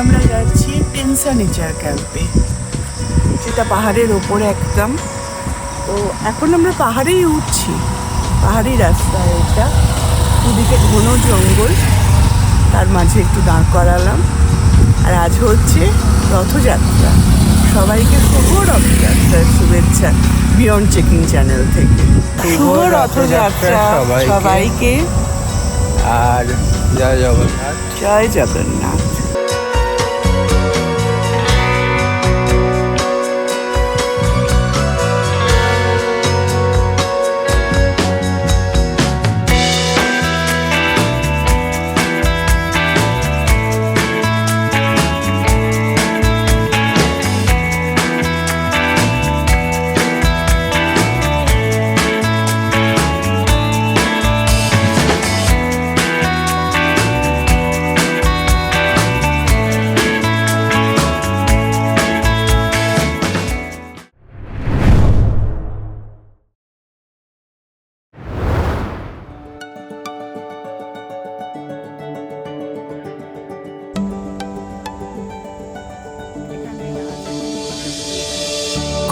আমরা যাচ্ছি টেনসা নেচার ক্যাম্পে, যেটা পাহাড়ের ওপরে একদম। তো এখন আমরা পাহাড়েই উঠছি, পাহাড়ি রাস্তা এটা, দুদিকে ঘন জঙ্গল, তার মাঝে একটু দাঁড় করালাম। আর আজ হচ্ছে রথযাত্রা, সবাইকে শুভ রথযাত্রার শুভেচ্ছা বিয়ন্ড চেকিং চ্যানেল থেকে। শুভ রথযাত্রা সবাইকে। আর জয় জগন্নাথ। জয় জগন্নাথ।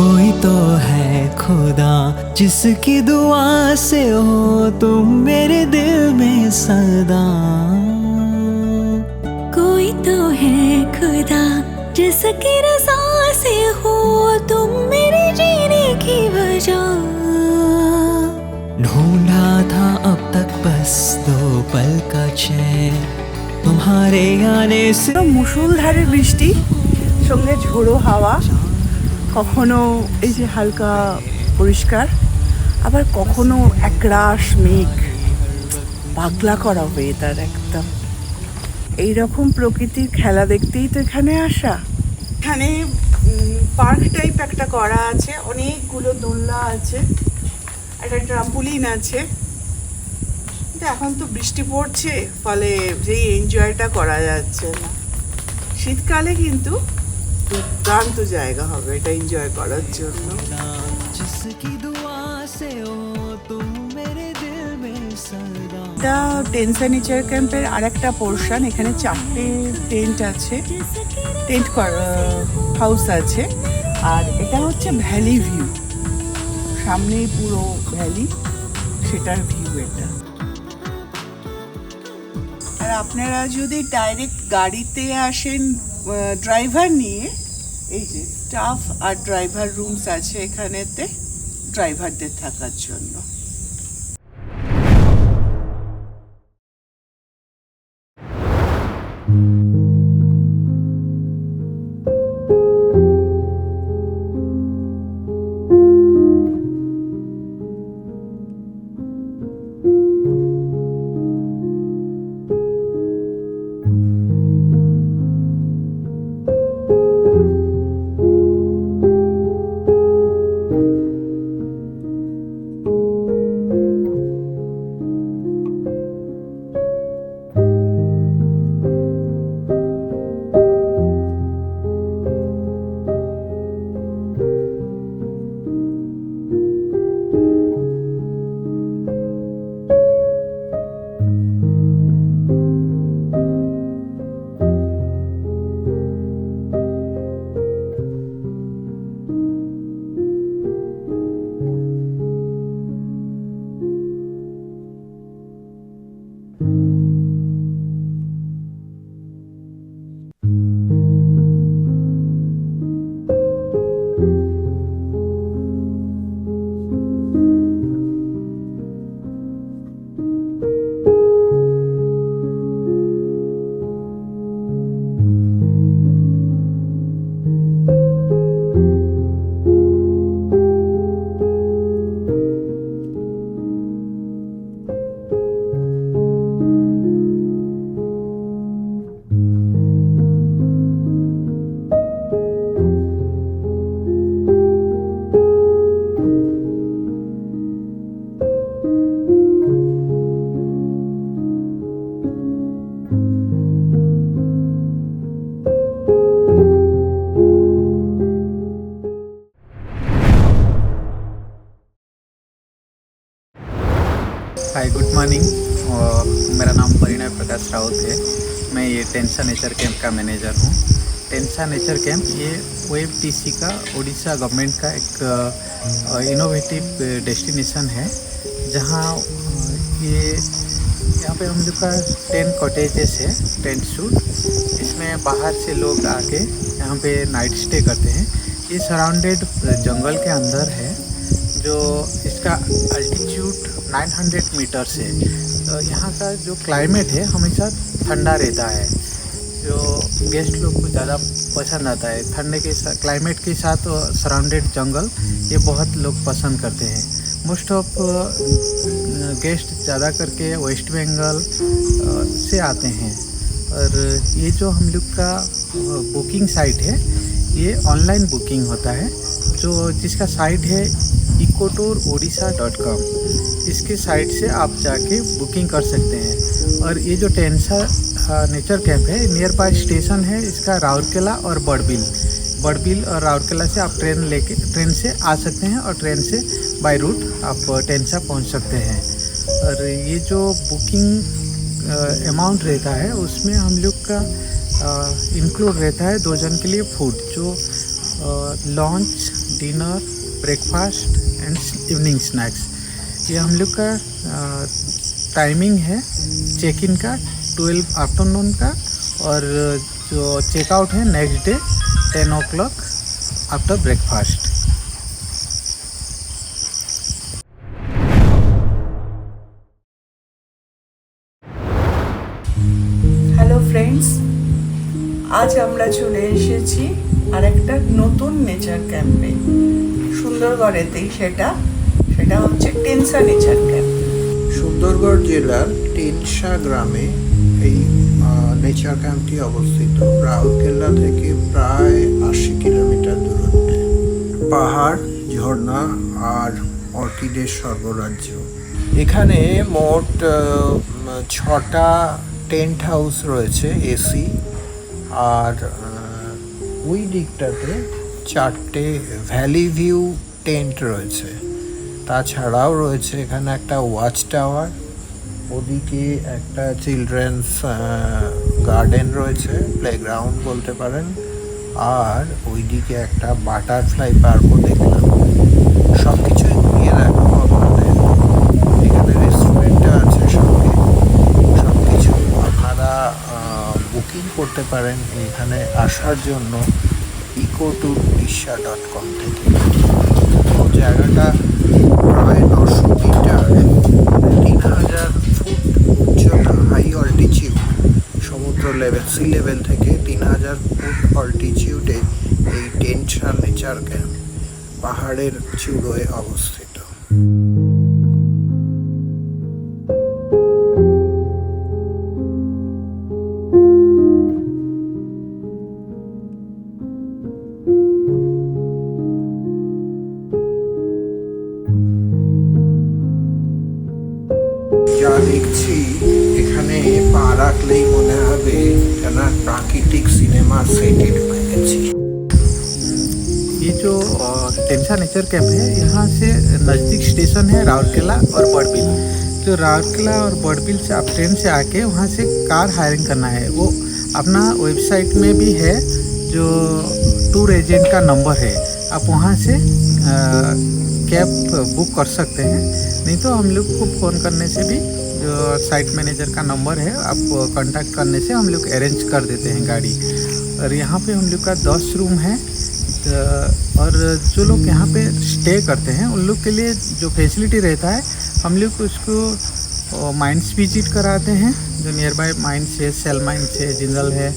कोई तो है खुदा जिसकी दुआ से हो तुम मेरे दिल में सदा। कोई तो है खुदा जिसकी रज़ा से हो तुम मेरे जीने की वजह। ढूंढा था अब तक बस दो पल का चैन तुम्हारे आने से। মুষলধারে বৃষ্টি, সঙ্গে ঝোড়ো হাওয়া, কখনো এই যে হালকা পরিষ্কার, আবার কখনো একরাশ মেঘ, পাগলা করা ওয়েদার একদম। এইরকম প্রকৃতির খেলা দেখতেই তো এখানে আসা। এখানে পার্ক টাইপ একটা করা আছে, অনেকগুলো দোলনা আছে, একটা ট্রাম্পোলিন আছে। কিন্তু এখন তো বৃষ্টি পড়ছে, ফলে যেই এনজয়টা করা যাচ্ছে না। শীতকালে কিন্তু দুর্দান্ত জায়গা হবে এটা এনজয় করার জন্য। जिसकी दुआ से हो तुम मेरे दिल में सदा। এটা টেনসা নেচার ক্যাম্পের আর একটা পোর্শন। এখানে 4টে টেন্ট আছে, টেন্ট হাউস আছে। আর এটা হচ্ছে ভ্যালি ভিউ, সামনেই পুরো ভ্যালি, সেটার ভিউ এটা। আর আপনারা যদি ডাইরেক্ট গাড়িতে আসেন ড্রাইভার নিয়ে, এই যে স্টাফ আর ড্রাইভার রুমস আছে এখানেতে ড্রাইভারদের থাকার জন্য। Hi good morning. मेरा नाम परिणय प्रकाश राउत है। मैं ये टेंसा नेचर कैंप का मैनेजर हूँ। टेंसा नेचर कैंप ये OFTC का, उड़ीसा गवर्नमेंट का एक इनोवेटिव डेस्टिनेशन है, जहाँ यहाँ पे हम लोग का 10 कॉटेजेस है, टेंट शूट। इसमें बाहर से लोग आके यहाँ पे नाइट स्टे करते हैं। ये सराउंडेड जंगल के अंदर है, जो इसका अल्टीट्यूड 900 मीटर्स है। तो यहाँ का जो क्लाइमेट है हमेशा ठंडा रहता है, जो गेस्ट लोग को ज़्यादा पसंद आता है। ठंडे के क्लाइमेट के साथ सराउंडेड जंगल ये बहुत लोग पसंद करते हैं। मोस्ट ऑफ गेस्ट ज़्यादा करके वेस्ट बंगाल से आते हैं। और ये जो हम लोग का बुकिंग साइट है, ये ऑनलाइन बुकिंग होता है, जो जिसका साइट है ecotour-odisha.com। इसके साइट से आप जाके बुकिंग कर सकते हैं। और ये जो टेंसा नेचर कैंप है, नियर बाय स्टेशन है इसका राउरकेला और बड़बिल और राउरकेला से आप ट्रेन से आ सकते हैं, और ट्रेन से बाय रूट आप टेंसा पहुंच सकते हैं। और ये जो बुकिंग अमाउंट रहता है, उसमें हम लोग का इंक्लूड रहता है 2 जन के लिए फूड, जो lunch, dinner, breakfast and evening snacks. ये हम लोग का टाइमिंग है चेक इन का 12 आफ्टरनून का, और जो चेकआउट है next day 10 o'clock after breakfast. Hello friends, আজ আমরা চলে এসেছি আরেকটা নতুন নেচার ক্যাম্পে, সুন্দরগড়েতেই। সেটা হচ্ছে টেনসা নেচার ক্যাম্প। সুন্দরগড় জেলার টেনসা গ্রামে এই নেচার ক্যাম্পটি অবস্থিত, রাউরকেলা থেকে প্রায় 80 কিলোমিটার দূরত্বে। পাহাড়, ঝর্ণা আর অর্কিডের স্বর্গরাজ্য। এখানে মোট 6টা টেন্ট হাউস রয়েছে এসি, আর ওই দিকটাতে 4টে ভ্যালি ভিউ টেন্ট রয়েছে। তাছাড়াও রয়েছে এখানে একটা ওয়াচ টাওয়ার, ওদিকে একটা চিলড্রেন্স গার্ডেন রয়েছে, প্লেগ্রাউন্ড বলতে পারেন, আর ওইদিকে একটা বাটারফ্লাই পার্কও দেখলাম। সব কিছুই ঘুরিয়ে রাখবো আপনাদের। এখানে রেস্টুরেন্টটা আছে সঙ্গে, সব কিছু আপনারা বুকিং করতে পারেন এখানে আসার জন্য ecotour-odisha.com থেকে। জায়গাটা প্রায় 900 মিটার, 3000 ফুট উচ্চতা, হাই অল্টিটিউড, সমুদ্র লেভেল, সি লেভেল থেকে 3000 ফুট অল্টিটিউডে এই টেনসা নেচার ক্যাম্প পাহাড়ের চূড়োয় অবস্থিত। যা দেখছি এখানে পা রাখলেই মনে হবে যেন প্রাকৃতিক সিনেমা সেটে ঢুকে গেছি। ये जो टेंसा नेचर कैंप है, यहाँ से नज़दीक स्टेशन है राउरकेला और बड़बिल। जो राउरकेला और बड़बिल से आप ट्रेन से आके वहाँ से कार हायरिंग करना है, वो अपना वेबसाइट में भी है, जो टूर एजेंट का नंबर है, आप वहाँ से कैब बुक कर सकते हैं। नहीं तो हम लोग को फ़ोन करने से भी, जो साइट मैनेजर का नंबर है, आप कांटेक्ट करने से हम लोग अरेंज कर देते हैं गाड़ी। और यहाँ पे हम लोग का 10 रूम है, और जो लोग यहाँ पे स्टे करते हैं उन लोग के लिए जो फैसिलिटी रहता है, हम लोग उसको माइंस विजिट कराते हैं, जो नियर बाय माइंस है, सेल माइंस है, जिंदल है,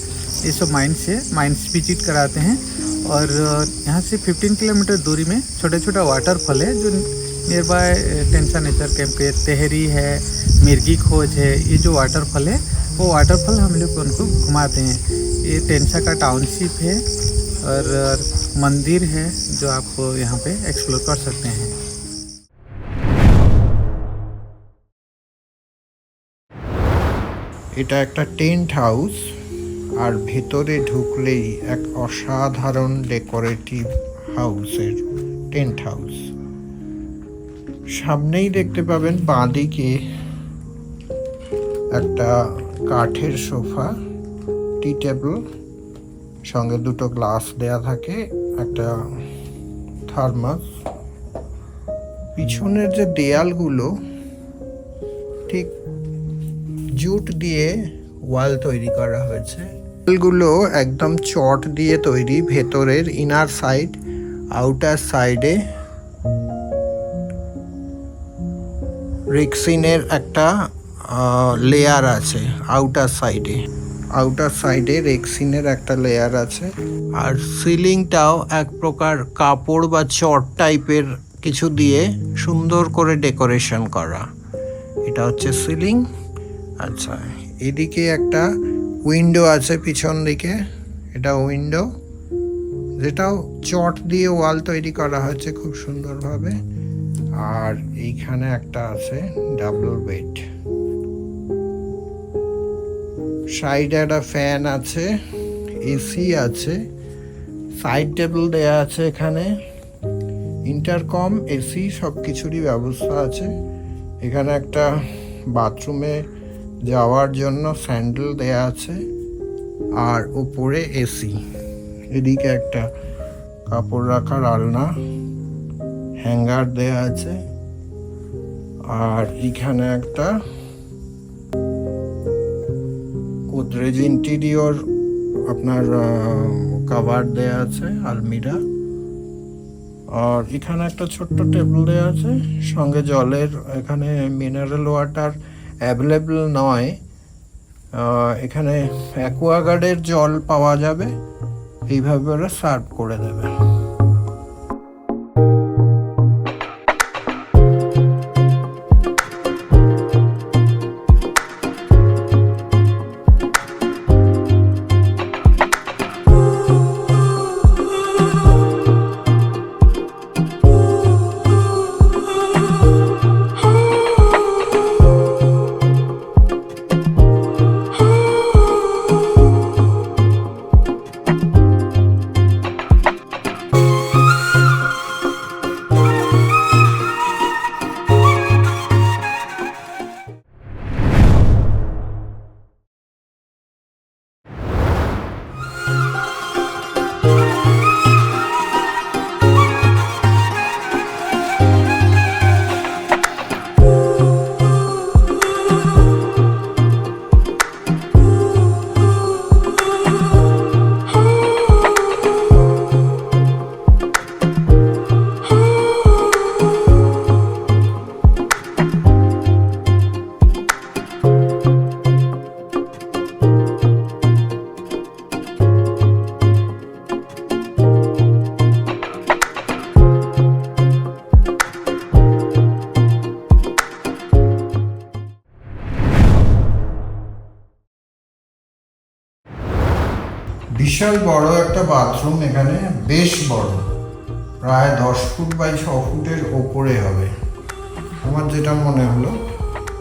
ये सब माइंस विजिट कराते हैं। और यहाँ से 15 किलोमीटर दूरी में छोटा छोटा वाटरफॉल है, जो नियर बाय टेंसा नेचर कैंप के तेहरी है, मिर्गी खोज है। ये जो वाटरफॉल है, वो वाटरफॉल हम लोग उनको घुमाते हैं। ये टेंसा का टाउनशिप है, और मंदिर है जो आप यहाँ पे एक्सप्लोर कर सकते हैं। এটা একটা টেন্ট হাউস, আর ভেতরে ঢুকলেই এক অসাধারণ ডেকোরেটিভ হাউসের টেন্ট হাউস। সামনেই দেখতে পাবেন বাঁদিকে একটা কাঠের সোফা, টি টেবিল, সঙ্গে দুটো গ্লাস দেয়া থাকে, একটা থার্মাস। পিছনের যে দেয়ালগুলো ঠিক জুট দিয়ে ওয়াল তৈরি করা হয়েছে। ওয়ালগুলো একদম চট দিয়ে তৈরি, ভেতরের ইনার সাইড আউটার সাইডে রেক্সিনের একটা লেয়ার আছে। আউটার সাইডে রেক্সিনের একটা লেয়ার আছে। আর সিলিংটাও এক প্রকার কাপড় বা চট টাইপের কিছু দিয়ে সুন্দর করে ডেকোরেশন করা। এটা হচ্ছে সিলিং। আচ্ছা, এদিকে একটা উইন্ডো আছে পিছন দিকে, এটা উইন্ডো, যেটাও চট দিয়ে ওয়াল তৈরি করা হয়েছে খুব সুন্দরভাবে। আর এইখানে একটা আছে ডাবল বেড, সাইডে একটা ফ্যান আছে, এসি আছে, সাইড টেবিল দেয়া আছে, এখানে ইন্টারকম, এসি সব কিছুরই ব্যবস্থা আছে। এখানে একটা বাথরুমে যাওয়ার জন্য স্যান্ডেল দেয়া আছে, আর উপরে এসি। এদিকে একটা কাপড় রাখার আলনা, হ্যাঙ্গার দেয়া আছে। আর এখানে একটা গোদরেজ ইন্টেরিয়র আপনার কভার দেয়া আছে, আলমিরা। আর এখানে একটা ছোট্ট টেবিল দেয়া আছে, সঙ্গে জলের, এখানে মিনারেল ওয়াটার অ্যাভেলেবল নয়, এখানে অ্যাকোয়াগার্ডের জল পাওয়া যাবে, এইভাবে ওরা সার্ভ করে দেবে। বিশাল বড় একটা বাথরুম, এখানে বেশ বড়, প্রায় 10 ফুট বাই 6 ফুটের ওপরে হবে আমার যেটা মনে হলো।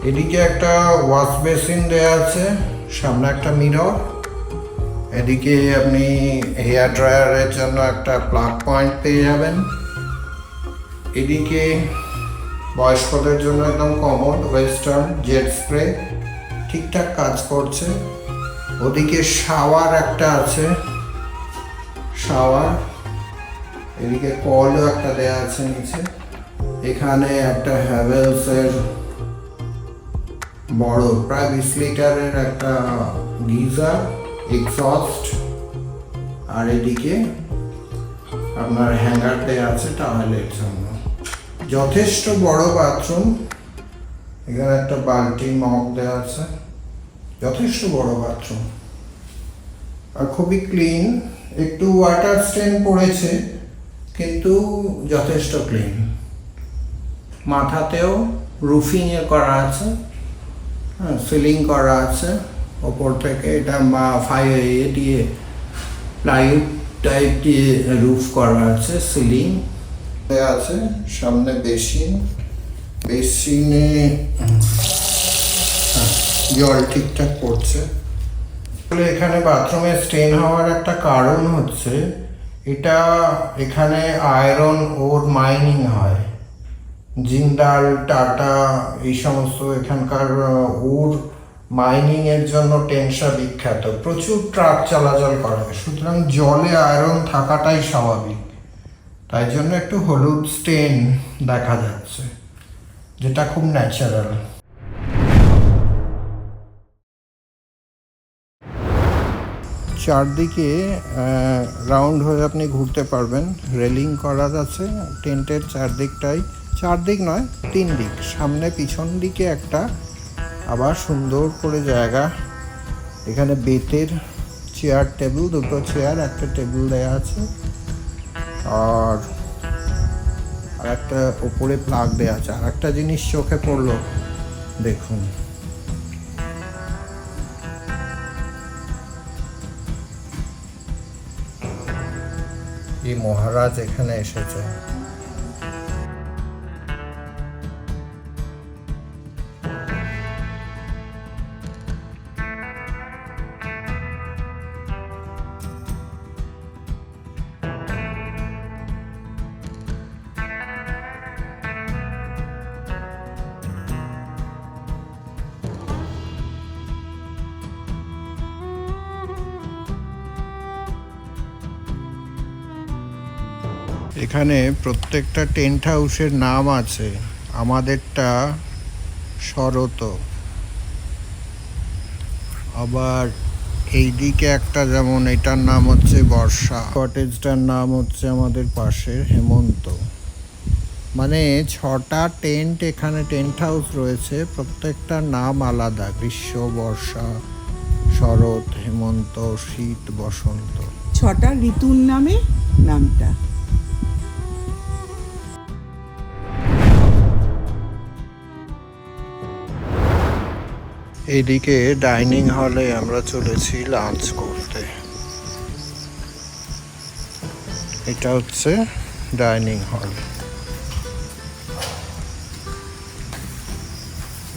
এদিকে একটা ওয়াশ বেসিন দেয়া আছে, সামনে একটা মিরর, এদিকে আপনি হেয়ার ড্রায়ারের জন্য একটা প্লাগ পয়েন্ট পেয়ে যাবেন। এদিকে বয়স্কদের জন্য একদম কমন ওয়েস্টার্ন জেট স্প্রে ঠিকঠাক কাজ করছে। ওদিকে শাওয়ার একটা আছে, শাওয়ার, এদিকে কলও একটা দেয়া আছে নিচে। এখানে একটা হ্যাভেলসের বড় প্রায় 20 লিটারের একটা গিজার, এক্সস্ট, আর এদিকে আপনার হ্যাঙ্গার দেয়া আছে টাওয়েলের জন্য। যথেষ্ট বড় বাথরুম, এখানে একটা বালতি মগ দেওয়া আছে, যথেষ্ট বড় বাথরুম আর খুবই ক্লিন। একটু ওয়াটার স্টেন পড়েছে কিন্তু যথেষ্ট ক্লিন। মাথাতেও রুফিং করা আছে, সিলিং করা আছে ওপর থেকে, এটা দিয়ে প্লাইউড টাইপ দিয়ে রুফ করা আছে, সিলিং আছে। সামনে বেসিনে জল ঠিকঠাক পড়ছে। এখানে বাথরুমে স্টেন হওয়ার একটা কারণ হচ্ছে এটা এখানে আয়রন ওর মাইনিং হয়, জিন্দাল, টাটা, এই সমস্ত এখানকার ওর মাইনিং এর জন্য টেনসা বিখ্যাত, প্রচুর ট্রাক চলাচল করে, সুতরাং জলে আয়রন থাকাটাই স্বাভাবিক। তাই জন্য একটু হলুদ স্টেন দেখা যাচ্ছে, যেটা খুব ন্যাচারাল। চারদিকে রাউন্ড হয়ে আপনি ঘুরতে পারবেন, রেলিং করা আছে টেন্টের চারদিকটাই, চারদিক নয় 3 দিক, সামনে পিছন দিকে একটা আবার সুন্দর করে জায়গা। এখানে বেতের চেয়ার টেবিল, 2টো চেয়ার একটা টেবিল দেয়া আছে, আর একটা ওপরে প্লাগ দেওয়া আছে। আর একটা জিনিস চোখে পড়লো, দেখুন এই মহারাজ এখানে এসেছে। এখানে প্রত্যেকটা টেন্ট হাউসের নাম আছে, আমাদেরটা শরত, আবার এইদিকে একটা, যেমন এটার নাম হচ্ছে বর্ষা, কটেজটার নাম হচ্ছে আমাদের পাশের হেমন্ত। মানে 6টা টেন্ট এখানে টেন্ট হাউস রয়েছে, প্রত্যেকটার নাম আলাদা, গ্রীষ্ম, বর্ষা, শরৎ, হেমন্ত, শীত, বসন্ত। 6টা ঋতুর নামে নামটা। এইদিকে ডাইনিং হলে আমরা চলেছি লাঞ্চ করতে। এটা হচ্ছে ডাইনিং হল,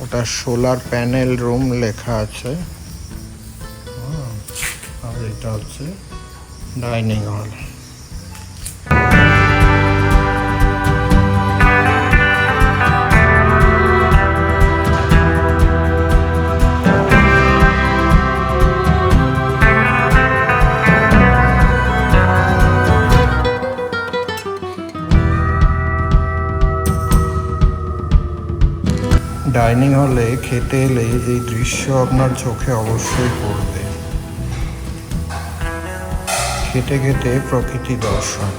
ওটা সোলার প্যানেল রুম লেখা আছে, আর এটা হচ্ছে ডাইনিং হল। ডাইনিং হলে খেতে এলে এই দৃশ্য আপনার চোখে অবশ্যই পড়বে, খেতে খেতে প্রকৃতি দর্শন।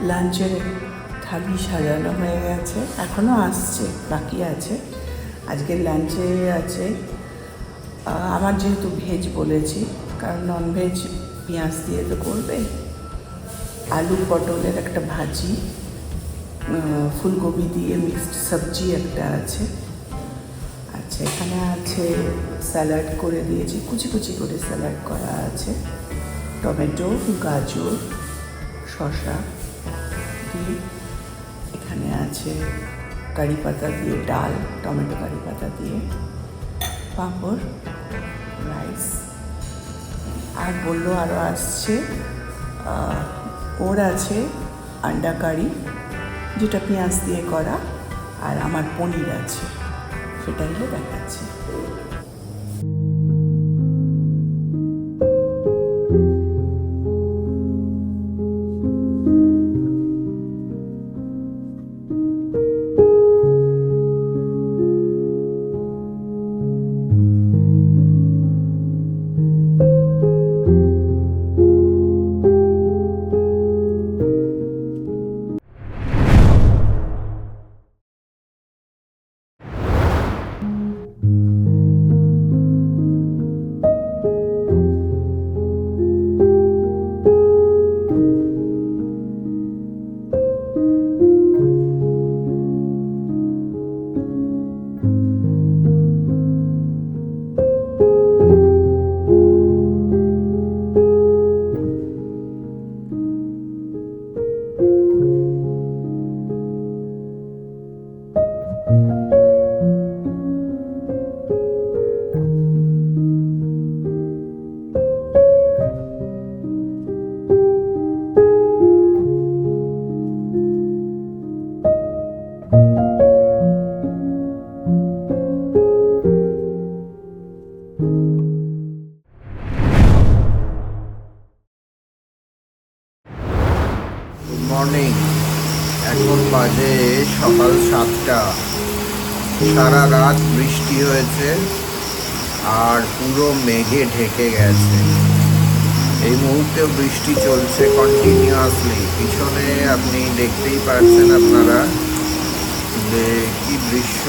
লাঞ্চের থালি সাজানো হয়ে গেছে, এখনও আসছে, বাকি আছে। আজকের লাঞ্চে আছে, আমার যেহেতু ভেজ বলেছি, কারণ ননভেজ পেঁয়াজ দিয়ে তো করবে, আলু পটলের একটা ভাজি, ফুলকপি দিয়ে মিক্সড সবজি একটা আছে। আচ্ছা, এখানে আছে স্যালাড করে দিয়েছি, কুচি কুচি করে স্যালাড করা আছে, টমেটো, গাজর, শসা দিয়ে। এখানে আছে কারি পাতা দিয়ে ডাল, টমেটো কারি পাতা দিয়ে, পাঁপড়, রাইস। আর বললো আরও আসছে, ওর আছে আন্ডা কারি, যেটা পেঁয়াজ দিয়ে করা, আর আমার পনির আছে, সেটা হলে দেখাচ্ছি। এখন বাজে সকাল 7টা। সারা রাত বৃষ্টি হয়েছে আর পুরো মেঘে ঢেকে গেছে। এই মুহূর্তেও বৃষ্টি চলছে কন্টিনিউয়াসলি। পিছনে আপনি দেখতেই পাচ্ছেন আপনারা যে কি দৃশ্য।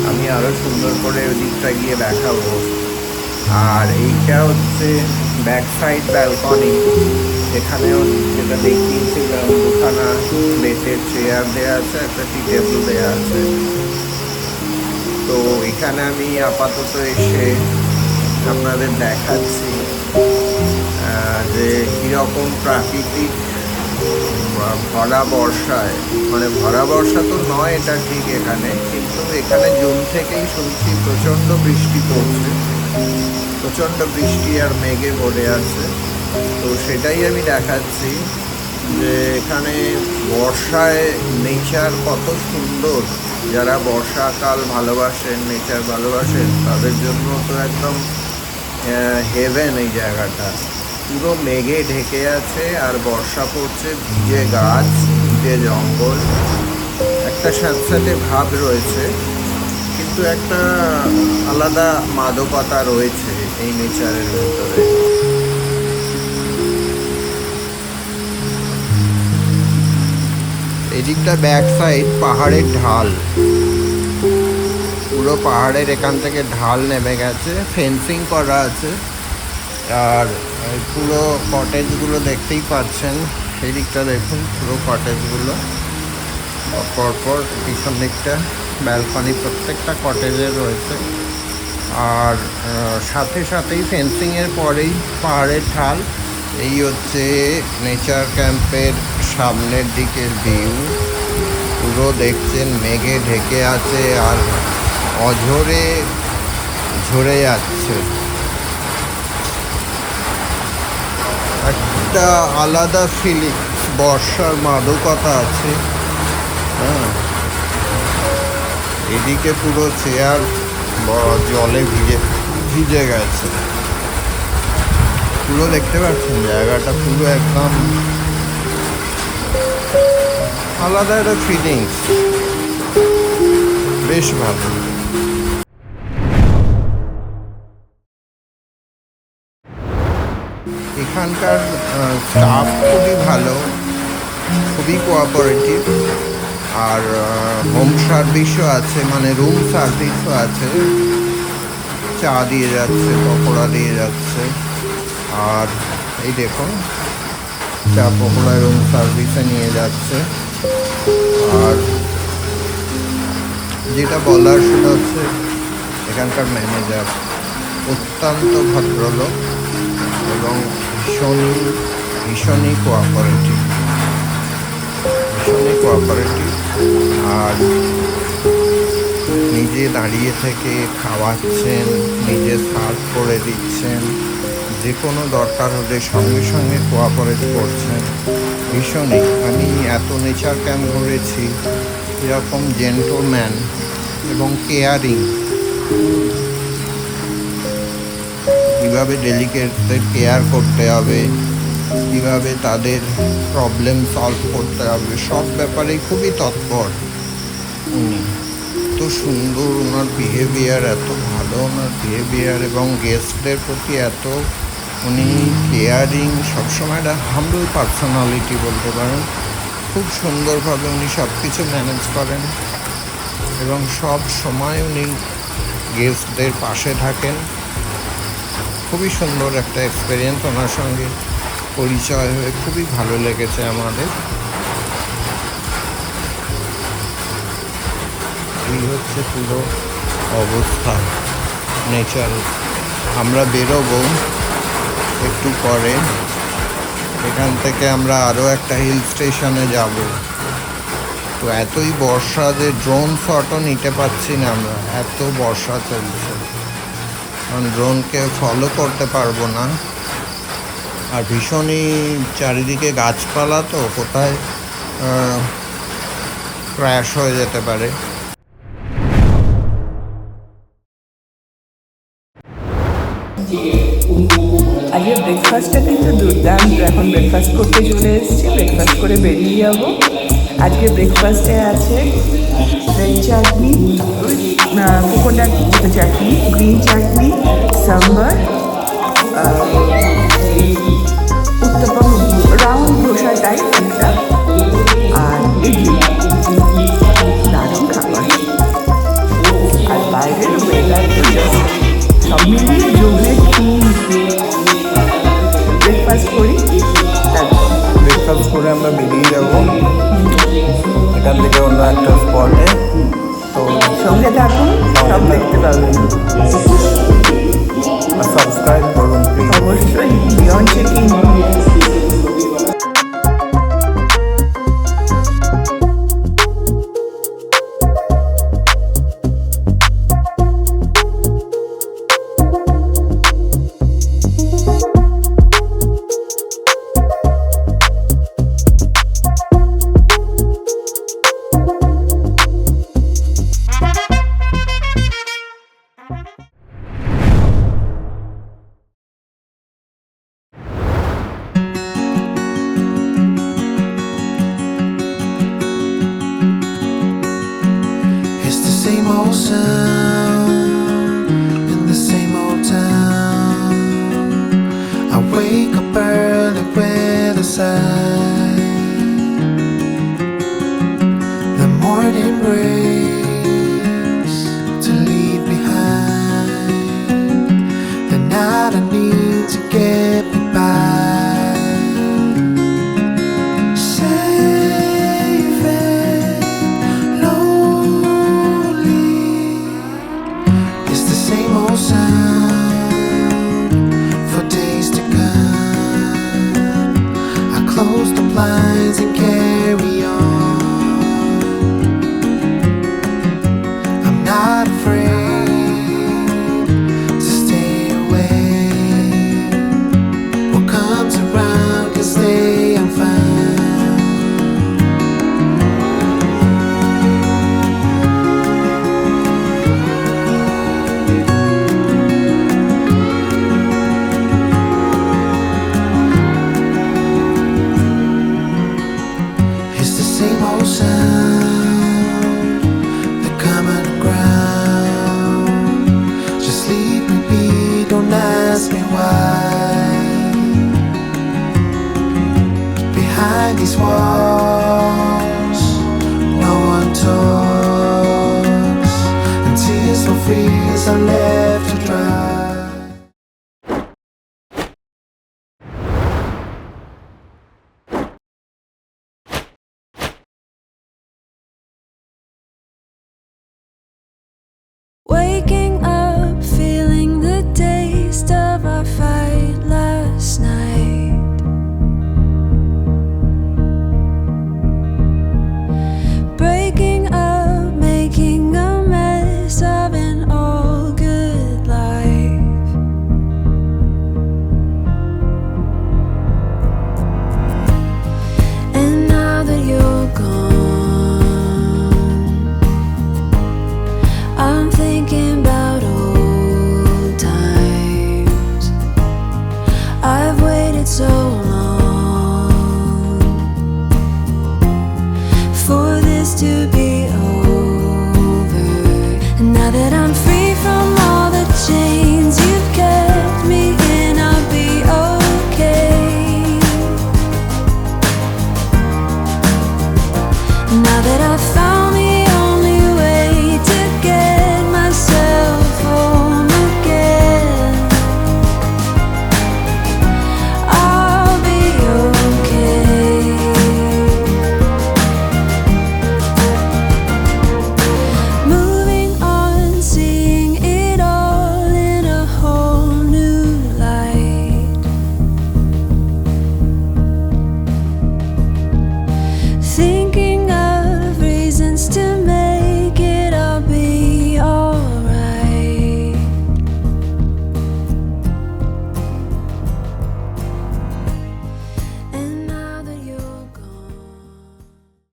আমি আরো সুন্দর করে ওই দিকটা গিয়ে দেখাবো। আর এইটা হচ্ছে ব্যাক সাইড ব্যালকনি। এখানেও যেটা দেখিয়েছিলাম দুখানা বেতের চেয়ার দেওয়া আছে, একটা টি টেবিল দেওয়া আছে। তো এখানে আমি আপাতত এসে আপনাদের দেখাচ্ছি যে কীরকম প্রাকৃতিক ভরা বর্ষায়, মানে ভরা বর্ষা তো নয় এটা ঠিক এখানে, কিন্তু এখানে জুন থেকেই শুনছি প্রচণ্ড বৃষ্টি পড়ছে, প্রচণ্ড বৃষ্টি আর মেঘে ভরে আছে। তো সেটাই আমি দেখাচ্ছি যে এখানে বর্ষায় নেচার কত সুন্দর। যারা বর্ষাকাল ভালোবাসেন, নেচার ভালোবাসেন, তাদের জন্য তো একদম হেভেন এই জায়গাটা। পুরো মেঘে ঢেকে আছে আর বর্ষা পড়ছে, ভিজে গাছ, ভিজে জঙ্গল, একটা স্যাঁতস্যাঁতে ভাব রয়েছে, কিন্তু একটা আলাদা মাদকতা রয়েছে এই নেচারের ভেতরে। এদিকটা ব্যাক সাইড পাহাড়ের ঢাল, পুরো পাহাড়ের এখান থেকে ঢাল নেমে গেছে, ফেন্সিং করা আছে। আর পুরো কটেজগুলো দেখতেই পাচ্ছেন, সেই দিকটা দেখুন, পুরো কটেজগুলো পরপর পিছন দিকটা ব্যালকনি প্রত্যেকটা কটেজের রয়েছে। আর সাথে সাথেই ফেন্সিংয়ের পরেই পাহাড়ের ঢাল। এই হচ্ছে নেচার ক্যাম্পের সামনের দিকের ভিউ। পুরো দেখছেন মেঘে ঢেকে আছে আর অঝরে ঝরে যাচ্ছে। একটা আলাদা ফিলিং, বর্ষার মাদকতা আছে। হ্যাঁ, এদিকে পুরো চেয়ার জলে ভিজে গেছে। পুরো দেখতে পাচ্ছেন জায়গাটা পুরো একদম আলাদা একটা ফিলিংস, বেশ ভালো। এখানকার স্টাফ খুবই ভালো, খুবই কোঅপারেটিভ। আর হোম সার্ভিসও আছে, মানে রুম সার্ভিসও আছে, চা দিয়ে যাচ্ছে, পকোড়া দিয়ে যাচ্ছে। আর এই দেখুন চা পকোড়া রুম সার্ভিসে নিয়ে যাচ্ছে। আর যেটা বলার সেটা হচ্ছে এখানকার ম্যানেজার অত্যন্ত ভদ্রলোক এবং ভীষণই কোঅপারেটিভ। আর নিজে দাঁড়িয়ে থেকে খাওয়াচ্ছেন, নিজে সার্ভ করে দিচ্ছেন, যে কোনো দরকার হলে সঙ্গে সঙ্গে কোঅপারেট করছেন। ভীষণই, আমি এত নেচার ক্যাম্প ঘুরেছি, এরকম জেন্টলম্যান এবং কেয়ারিং, কীভাবে ডেলিকেটদের কেয়ার করতে হবে, কীভাবে তাদের প্রবলেম সলভ করতে হবে, সব ব্যাপারেই খুবই তৎপর উনি। এত সুন্দর ওনার বিহেভিয়ার, এত ভালো ওনার বিহেভিয়ার, এবং গেস্টদের প্রতি এত উনি কেয়ারিং, সবসময় একটা হাম্বল পার্সোনালিটি বলতে পারেন। খুব সুন্দরভাবে উনি সব কিছু ম্যানেজ করেন এবং সব সময় উনি গেস্টদের পাশে থাকেন। খুবই সুন্দর একটা এক্সপিরিয়েন্স, ওনার সঙ্গে পরিচয় হয়ে খুবই ভালো লেগেছে আমাদের। এই হচ্ছে পুরো অবস্থা নেচার। আমরা বেরোবো একটু পরে, এখান থেকে আমরা আরও একটা হিল স্টেশনে যাব। তো এতই বর্ষা যে ড্রোন শটও নিতে পারছি না আমরা, এত বর্ষা চলছে, কারণ ড্রোনকে ফলো করতে পারবো না। আর ভীষণই চারিদিকে গাছপালা, তো কোথায় ক্র্যাশ হয়ে যেতে পারে। আজকে ব্রেকফাস্টটা কিন্তু দুর্দান্ত। এখন ব্রেকফাস্ট করতে চলে এসেছি, ব্রেকফাস্ট করে বেরিয়ে যাবো। আজকে ব্রেকফাস্টে আছে রেড চাটনি, কোকোনাট চাটনি, গ্রিন চাটনি, সাম্বার, উত্তপম, রাউন্ড ধোসা টাইপ একটা, আর ইডলি। দারুণ খাবার। আর বাইরের ওয়েদার তো just সব মিলিয়ে জমে ব্রেকফাস্ট করি, তারপর ব্রেকফাস্ট করে আমরা বেরিয়ে যাব এখান থেকে অন্য একটা স্পটে। তো সঙ্গে থাকুন, সব দেখতে পাবেন। সাবস্ক্রাইব করুন প্লিজ। অবশ্যই beyond checking. It's the same old sound in the same old town. I wake up early with a sigh. The morning breaks to leave behind the night I need to get me by. Safe and lonely. It's the same old sound for days to come. I close the blinds and carry on. I'm not afraid to stay away. What comes around can stay, I'm fine. It's the same old sound, the common ground. Just leave me be, don't ask me why. Behind these walls, no one talks, and tears will freeze, I'm left to dry. Waking up, feeling the taste of our fight last night. Breaking up, making a mess of an all good life. And now that you're gone, I'm thinking about old times. I've waited so long for this to be over. And now that I'm free from all the chains you've kept me in, I'll be okay. Now that I've found